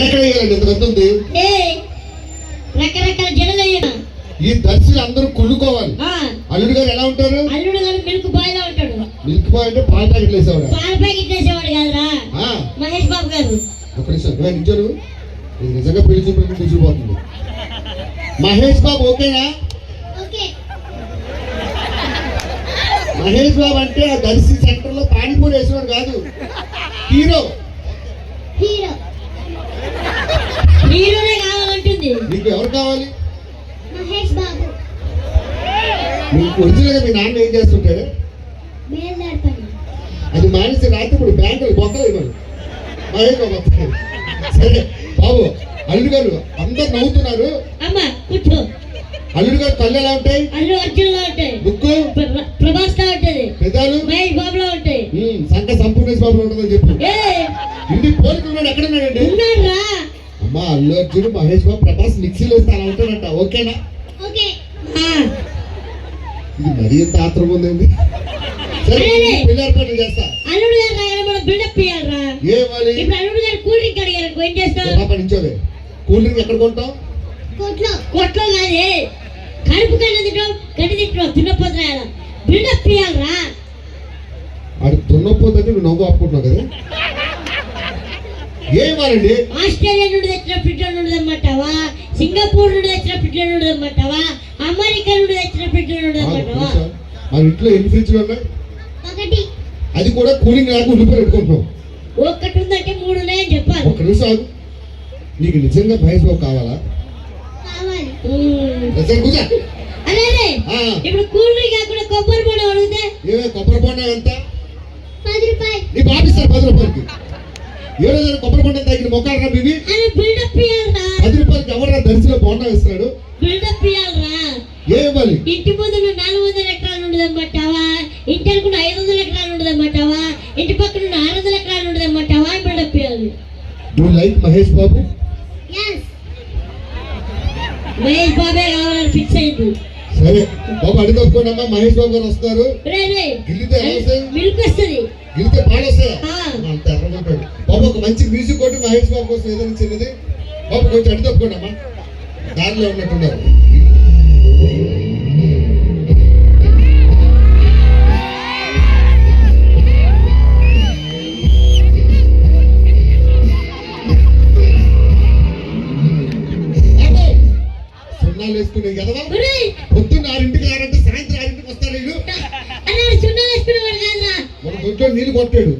ఎక్కడ వేయాలండి? ఎంత పెద్ద ఉంది. రకరకాల జడలు వేయడం. ఈ దర్శులు అందరూ కుళ్ళుకోవాలి. అల్లుడు గారు ఎలా ఉంటారు? అల్లుడు గారు మిల్క్ బాయ్ లా ఉంటాడు. మిల్క్ బాయ్ అంటే పాల ప్యాకెట్ వేసేవాడు. పాల ప్యాకెట్ వేసేవాడు కాదురా, మహేష్ బాబు గారు. ఒక నిమిషం నిజాను, ఇది నిజంగా పెళ్లి చూపులు చూసిపోతుంది. మహేష్ బాబు ఓకేనా? మహేష్ బాబు అంటే ఆ దర్శి సెంటర్ లో పానీపూరి వేసేవాడు కాదు, హీరో. హీరోనే కావాలంటుంది. నీకు ఎవరు కావాలి? మహేష్ బాబు. మీకు ఒరిజినల్ గా మీ నాన్న ఏం చేస్తుంటాడు? అది మానేసి రాత్రి ఇప్పుడు బ్యాంకులు బొక్కలు ఇవ్వాలి. మహేష్ బాబు వస్తాడు. సరే బాబు, అల్లుడు గారు అందరు నవ్వుతున్నారు. అల్లుడు గారు కళ్ళు ఎలా ఉంటాయి? అల్లు అర్జున్ లా ఉంటాయి. ముక్కు ప్రభాస్ లా ఉంటది. పెదాలు మహేష్ బాబు లా ఉంటాయి. సంఘ సంపూర్ణేష్ బాబు ఉంటుందని చెప్పు. ఇంటి పోలికున్నాడు. ఎక్కడ ఉన్నాడండి? అమ్మా, అల్లు అర్జున్, మహేష్ బాబు, ప్రభాస్ మిక్సీలో వేస్తే అలా ఉంటాడంట. ఓకేనా? ఇది మరీ ఎంత ఆత్రం ఉందండి. సరే పెళ్లి ఏర్పాట్లు చేస్తా. అల్లుడు గారు రాగానే మనం బిల్డప్ ఇయ్యాలరా. ఏమని? ఇప్పుడు అల్లుడు గారు కూల్ డ్రింక్ అడిగారు, ఏం చేస్తావు? పాప నించోలే. కూల్ డ్రింక్ ఎక్కడ కొంటావు? కొట్లో కాదే, కడుపు కన్నా తింటాం, గడ్డి తింటాం, దున్నపోతున్నా. బిల్డప్ ఇయ్యాలరా. అది దున్నపోతే నువ్వు నవ్వు ఆపుకుంటున్నావు కదా. ఏమాలండి? ఆస్ట్రేలియా నుండి తెచ్చిన ఫ్రిడ్జ్ నుండి తెమ్మంటావా? సింగపూర్ నుండి తెచ్చిన ఫ్రిడ్జ్ నుండి తెమ్మంటావా? అమెరికా నుండి తెచ్చిన ఫ్రిడ్జ్ నుండి తెమ్మంటావా? మన ఇంట్లో ఎన్ని ఫ్రిడ్జ్లు ఉన్నాయి? ఒకటి. అది కూడా కూలింగ్ లేకుండా ఉండిపోయి పెట్టుకుంటున్నావు. ఒకటి ఉందంటే 3 ఉన్నాయని చెప్పాలి. ఒక్క నిమిషం ఆగు. నీకు నిజంగా మహేష్ బాబు కావాలా? అరే ఇప్పుడు కూల్ డ్రింక్ కాకుండా కొబ్బరి బోండం అడిగితే? ఏమే కొబ్బరి బోండం ఎంత? 10 రూపాయలు. నీ బాబిస్తారు 10 రూపాయలకి. ఏ రోజు కొబ్బరి బోండం తగ్గిన మొక్కలరా బివి? 10 రూపాయలకి ఎవరైనా దర్శిలో బోండం ఇస్తున్నాడు? బిల్డప్ ఇయ్యాలరా. ఏ ఇవ్వాలి? ఇంటి ముందు 400 ఎకరాలు ఉండదమ్మంటావా? ఇంటి అనుకున్న 500 ఎకరాలు ఉండదమ్మంటావా? ఇంటి పక్కన 600 ఎకరాలు ఉండదమ్మంటావా? బిల్డప్ ఇయ్యాలి. You like Mahesh Babu? మహేష్ బాబే కావాలని ఫిక్స్ అయింది. సరే బాబు, అడిగి తప్పుకోండమ్మా. మహేష్ బాబు గారు వస్తారు. గిల్లితే మిల్క్ వస్తుంది, గిల్లితే పాలు వస్తాయా? అంత ఎర్రగొట్టాడు బాబు. ఒక మంచి మ్యూజిక్ కొట్టి మహేష్ బాబు కోసం ఏదైనా చిన్నది. బాబు కొంచెం అడిగి తప్పుకోండమ్మా, దారిలో ఉన్నట్టున్నారు. సున్నాలు వేసుకునే కదా. పొద్దున్న 6ంటికి రారంటే సాయంత్రం 6ంటికి వస్తాడు. మన దొడ్లో నీళ్ళు కొట్టాడు.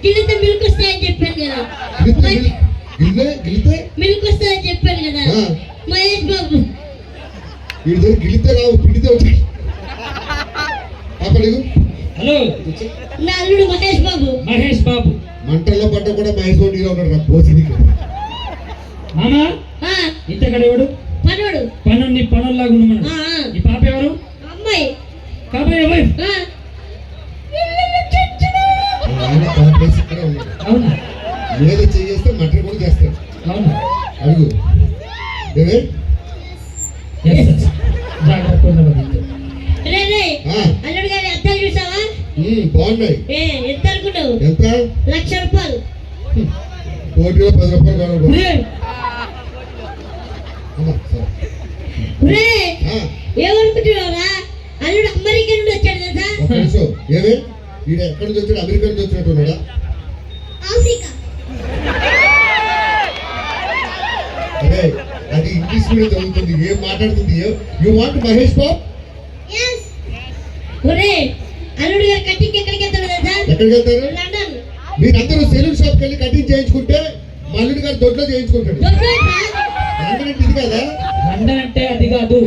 గిల్లితే మిల్క్ వస్తాయని చెప్పాను కదా. మిల్క్ వస్తాయని చెప్పాను కదా మహేష్ బాబు. వీడి గిలితే రావు, పిడితే వచ్చాడు. హలో, నా అల్లుడు మహేష్ బాబు. మహేష్ బాబు మంటల్లో పడ్డ కూడా మహేష్ బాబు నీలో ఉన్నాడు. పోసినికి మామా ఇంతకడేవాడు పనుడు. పనుని పనుల్లాగా ఉన్నాడు. ఈ పాప ఎవరు? అమ్మాయి. కాబోయే వైఫ్. అవునా? మీద చేస్తే మటర్ కూడా చేస్తాడు. అవునా? అడుగు. అల్లుడు గారి అద్దాలు చూసావా? బాగున్నాయి. ఎంత అనుకున్నావు? ఎంత? 1,00,000 రూపాయలు. కోటిలో 10 రూపాయలు కావాలి. ఏమనుకుంటున్నావురా? అల్లుడు అమెరికా నుండి వచ్చాడు కదా. ఏమే ఈడ ఎక్కడి నుంచి వచ్చాడు? అమెరికా నుంచి వచ్చినట్టు ఉన్నాడా? ఆఫ్రికా. అదే అది ఇంగ్లీష్ మీడియం చదువుతుంది. ఏం మాట్లాడుతుంది? You want Mahesh Babu? అల్లుడు గారు కటింగ్ ఎక్కడికి వెళ్తాడు కదా? ఎక్కడికి వెళ్తారు? లండన్. మీరందరూ సెలూన్ షాప్కి వెళ్ళి కటింగ్ చేయించుకుంటే మా అల్లుడు గారు దొడ్లో చేయించుకుంటాడు. లండన్ అంటే ఇది కదా? లండన్ అంటే అది కాదు.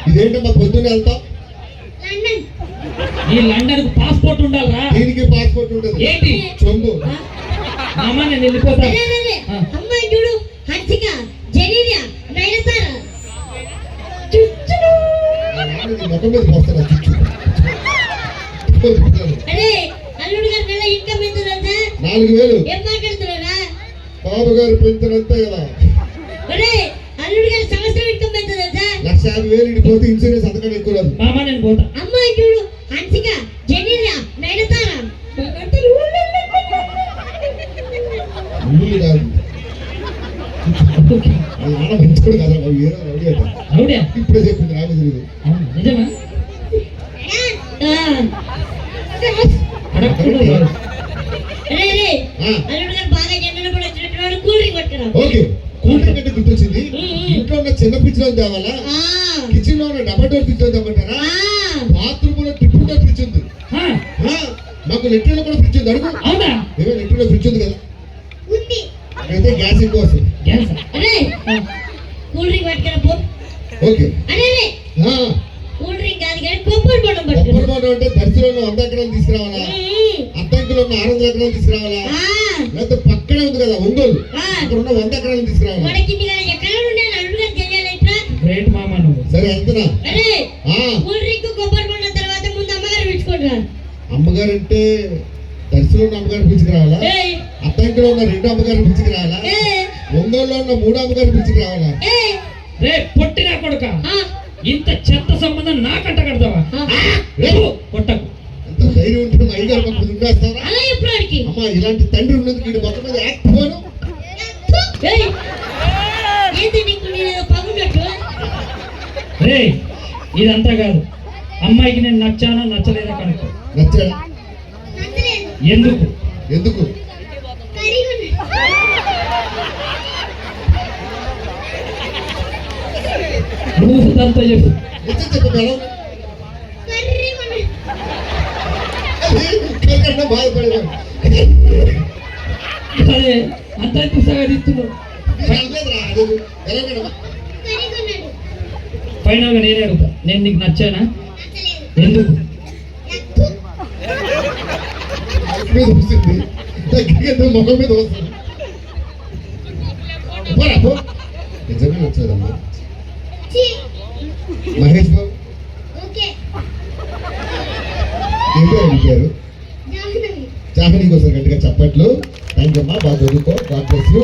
ఇదేంటమ్మా పొద్దున్న వెళ్తాం? ఈ లండన్ పాస్పోర్ట్ ఉండాలా? దీనికి పాస్పోర్ట్ ఉంటుంది. ఏంటి చొంబు. మామా నేను వెళ్ళిపోతా. అమ్మాయి చూడు, హన్సిక, జెనీరియా, నయనతార. ముఖం మీద పోస్తాను చుచ్చు. అల్లుడు గారు నెల ఇన్కమ్ ఎంత తెలుసా? 4,000. ఏం మాట్లాడుతున్నారా? బాబు గారు పెంచినంతే కదా. అల్లుడు గారు సంవత్సరం ఇన్కమ్ ఎంత తెలుసా? 1,50,000 ఇడిపోతే ఇన్సూరెన్స్ అంతకన్నా ఎక్కువ రాదు. మామా నేను పోతా. అమ్మాయి చూడు, హన్సిక, జెనీరియా, నయనతార. మంచోడు కదా బాబు, ఏదో రౌడీ అట. రౌడియా? ఇప్పుడే చెప్పింది నాకు తెలియదు. అవును, నిజమా? ఆ. అడగకూడదు కాదు. రే రే ఆ, అల్లుడు గారు బాగా జెండలు కూడా వచ్చినట్టు కూల్ డ్రింక్ పట్టుకురా. ఓకే. కూల్ డ్రింక్ అంటే గుర్తొచ్చింది. ఇంట్లో ఉన్న చిన్న ఫ్రిడ్జ్ లో తేవాలా, ఆ. కిచెన్ లో ఉన్న డబల్ డోర్ ఫ్రిడ్జ్ లో తేమంటారా, ఆ. బాత్రూమ్ లో ట్రిపుల్ డోర్ ఫ్రిడ్జ్ ఉంది. ఆ, ఆ, మాకు లెట్రిన్ లో కూడా ఫ్రిడ్జ్ ఉంది. అడుగు, అవునా? ఏమో లెట్రిన్ లో ఫ్రిడ్జ్ ఉంది కదా, ఉంది. అయితే గ్యాస్ ఎక్కువ వస్తుంది. గ్యాసా? రే కూల్ డ్రింక్ పట్టుకురా పో. ఓకే. అరే రే ఆ, కూల్ డ్రింక్ కాదు కానీ కొబ్బరి బొండం కొబ్బరి పట్టుకురా. బొండం అంటే దర్శిలో ఉన్న 100 ఎకరాలు తీసుకురావాలా, అద్దంకిలో ఉన్న 600 ఎకరాలు తీసుకురావాలా, లేకపోతే పక్కనే ఉంది కదా ఒంగోలు, ఆ. అక్కడ ఉన్న 100 ఎకరాలు తీసుకురావాలా. మనకి ఇన్ని కదా ఎక్కడ ఉండే అల్లుడు గారు తెలియాలి ఎట్లా. గ్రేట్ మామ నువ్వు. సరే ఎంతనా? అరే ఆ, కూల్ డ్రింక్ కొబ్బరి బొండం తర్వాత ముందు అమ్మగారు పిలుచుకుంటారా. అమ్మగారు అంటే దర్శిలో ఉన్న అమ్మగారు పిలుచుకురావాలా, ఏయ్ అద్దంకిలో ఉన్న 2 అమ్మగారు పిలుచుకురావాలా, ఏయ్ ఒంగోలులో ఉన్న 3 అమ్మగారు పిలుచుకురావాలా. ఏయ్ రే పొట్టినా కొడుక, ఆ. ఇంత చెత్త సంబంధం నాకంట కడతావా? రేపు కొట్టకు. అంత ధైర్యం ఉంటే మా అయ్యగారు పక్కన ఉండేస్తారా? అలా ఎప్పుడు అడిగి అమ్మా, ఇలాంటి తండ్రి ఉన్నందుకు వీడు మొత్తం మీద యాక్ట్ పోను. ఏయ్ ఏంటి నీకు నేను పగున్నట్టు. రే ఇదంతా కాదు, అమ్మాయికి నేను నచ్చానా నచ్చలేదా కనుక్కో. నచ్చాడా? ఎందుకు? ఎందుకు? నువ్వు దాంతో చెప్పు. నిజం చెప్పు మేడం. కనుక బాధపడేవాడు. అదే అంత పుస్తగా తీస్తున్నావు. అనలేదురా, అది ఎలా మేడం? ఫైనల్గా నేనే అడుగుతా, నేను నీకు నచ్చానా? ఎందుకు? ముఖం మీద వస్తుంది, దగ్గరికి ముఖం మీద వస్తుంది. పోరా, పో. నిజంగా నచ్చలేదమ్మా. మహేష్ బాబు ఏం పేరు అడిగారు? జాహ్నవి కోసం గట్టిగా చప్పట్లు. థ్యాంక్ యూ అమ్మా, బాగా చదువుకో. God bless you.